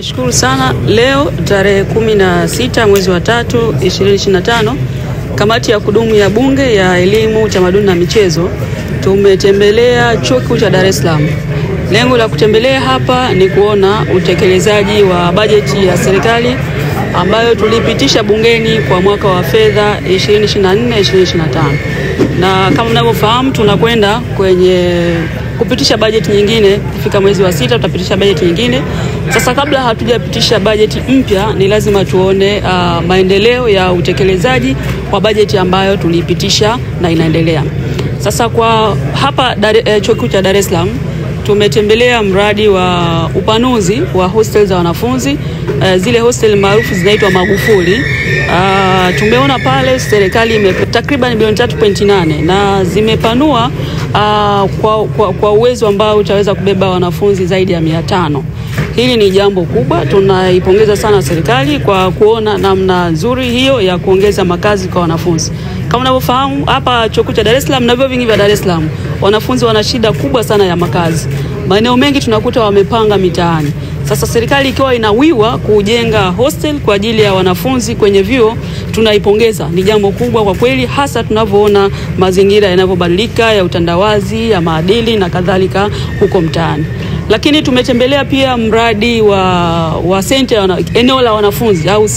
Nashukuru sana. Leo tarehe 16 mwezi wa 3 2025, kamati ya kudumu ya Bunge ya Elimu, Utamaduni na Michezo tumetembelea Chuo Kikuu cha Dar es Salaam. Lengo la kutembelea hapa ni kuona utekelezaji wa bajeti ya serikali ambayo tulipitisha bungeni kwa mwaka wa fedha 2024-2025. Na kama mnavyofahamu, tunakwenda kwenye kupitisha bajeti nyingine. Kufika mwezi wa 6 tutapitisha bajeti nyingine. Sasa kabla hatujapitisha bajeti mpya, ni lazima tuone maendeleo ya utekelezaji wa bajeti ambayo tulipitisha na inaendelea. Sasa kwa hapa Chuo Kikuu cha Dar es Salaam tumetembelea mradi wa upanuzi wa hostel za wanafunzi, zile hostel maarufu zinaitwa Magufuli. Tumeona pale serikali takriban bilioni 3.8 na zimepanua kwa uwezo ambao utaweza kubeba wanafunzi zaidi ya 500. Hili ni jambo kubwa, tunaipongeza sana serikali kwa kuona namna nzuri hiyo ya kuongeza makazi kwa wanafunzi. Kama unavyofahamu, hapa Chuo Kikuu cha Dar es Salaam na vyuo vingi vya Dar es Salaam, wanafunzi wana shida kubwa sana ya makazi. Maeneo mengi tunakuta wamepanga mitaani. Sasa serikali ikiwa inawiwa kujenga hostel kwa ajili ya wanafunzi kwenye vyuo, tunaipongeza. Ni jambo kubwa kwa kweli, hasa tunavyoona mazingira yanavyobadilika ya utandawazi, ya maadili na kadhalika huko mtaani. Lakini tumetembelea pia mradi wa center, eneo la wanafunzi au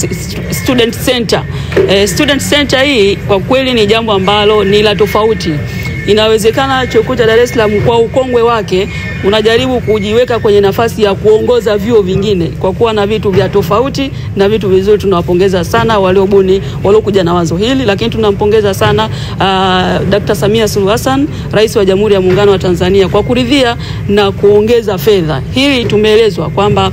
student center. Student center hii kwa kweli ni jambo ambalo ni la tofauti. Inawezekana Chuo Kikuu cha Dar es Salaam kwa ukongwe wake unajaribu kujiweka kwenye nafasi ya kuongoza vyuo vingine kwa kuwa na vitu vya tofauti na vitu vizuri. Tunawapongeza sana waliokuja na wazo hili, lakini tunampongeza sana Dr. Samia Suluhu Hassan, Rais wa Jamhuri ya Muungano wa Tanzania, kwa kuridhia na kuongeza fedha. Hili tumeelezwa kwamba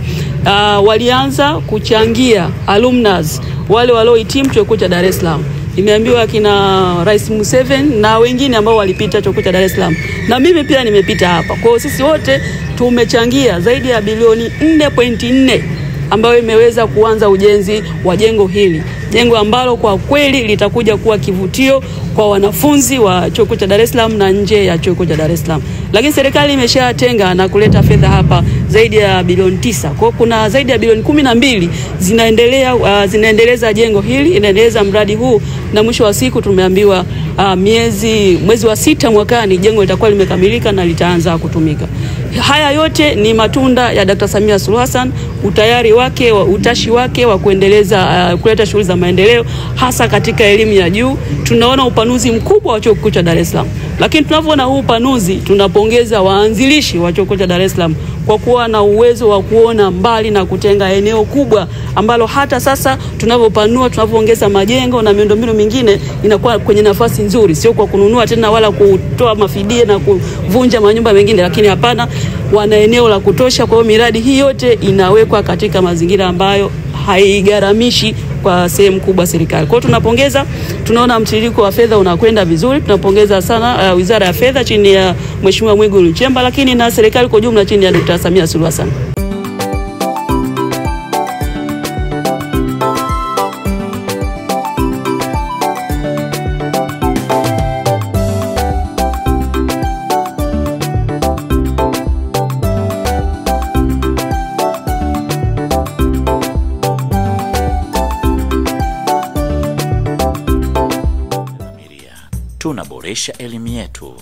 walianza kuchangia alumnus wale waliohitimu Chuo Kikuu cha Dar es Salaam. Nimeambiwa kina Rais Museveni na wengine ambao walipita Chuo Kikuu cha Dar es Salaam. Na mimi pia nimepita hapa. Kwa hiyo sisi wote tumechangia zaidi ya bilioni 4.4 ambayo imeweza kuanza ujenzi wa jengo hili. Jengo ambalo kwa kweli litakuja kuwa kivutio kwa wanafunzi wa Chuo Kikuu cha Dar es Salaam na nje ya Chuo Kikuu cha Dar es Salaam. Lakini serikali imeshatenga na kuleta fedha hapa zaidi ya bilioni 9. Kwa hiyo kuna zaidi ya bilioni 12 zinaendeleza jengo hili, inaendeleza mradi huu, na mwisho wa siku tumeambiwa mwezi wa 6 mwakani jengo litakuwa limekamilika na litaanza kutumika. Haya yote ni matunda ya Dr. Samia Suluhu Hassan, utayari wake, utashi wake wa kuendeleza kuleta shughuli za maendeleo hasa katika elimu ya juu. Tunaona upanuzi mkubwa wa Chuo Kikuu cha Dar es Salaam. Lakini tunapoona huu upanuzi, tunapongeza waanzilishi wa Chuo Kikuu cha Dar es Salaam kwa kuwa na uwezo wa kuona mbali na kutenga eneo kubwa ambalo hata sasa tunavyopanua, tunavyoongeza majengo na miundombinu mingine inakuwa kwenye nafasi nzuri, sio kwa kununua tena wala kutoa mafidia na kuvunja manyumba mengine, lakini hapana, wana eneo la kutosha. Kwa hiyo miradi hii yote inawekwa katika mazingira ambayo haigaramishi kwa sehemu kubwa serikali. Kwa hiyo tunapongeza, tunaona mtiririko wa fedha unakwenda vizuri. Tunapongeza sana Wizara ya Fedha chini ya Mheshimiwa Mwigulu Nchemba, lakini na serikali kwa jumla chini ya Dr. Samia Suluhu Hassan. Tunaboresha elimu yetu.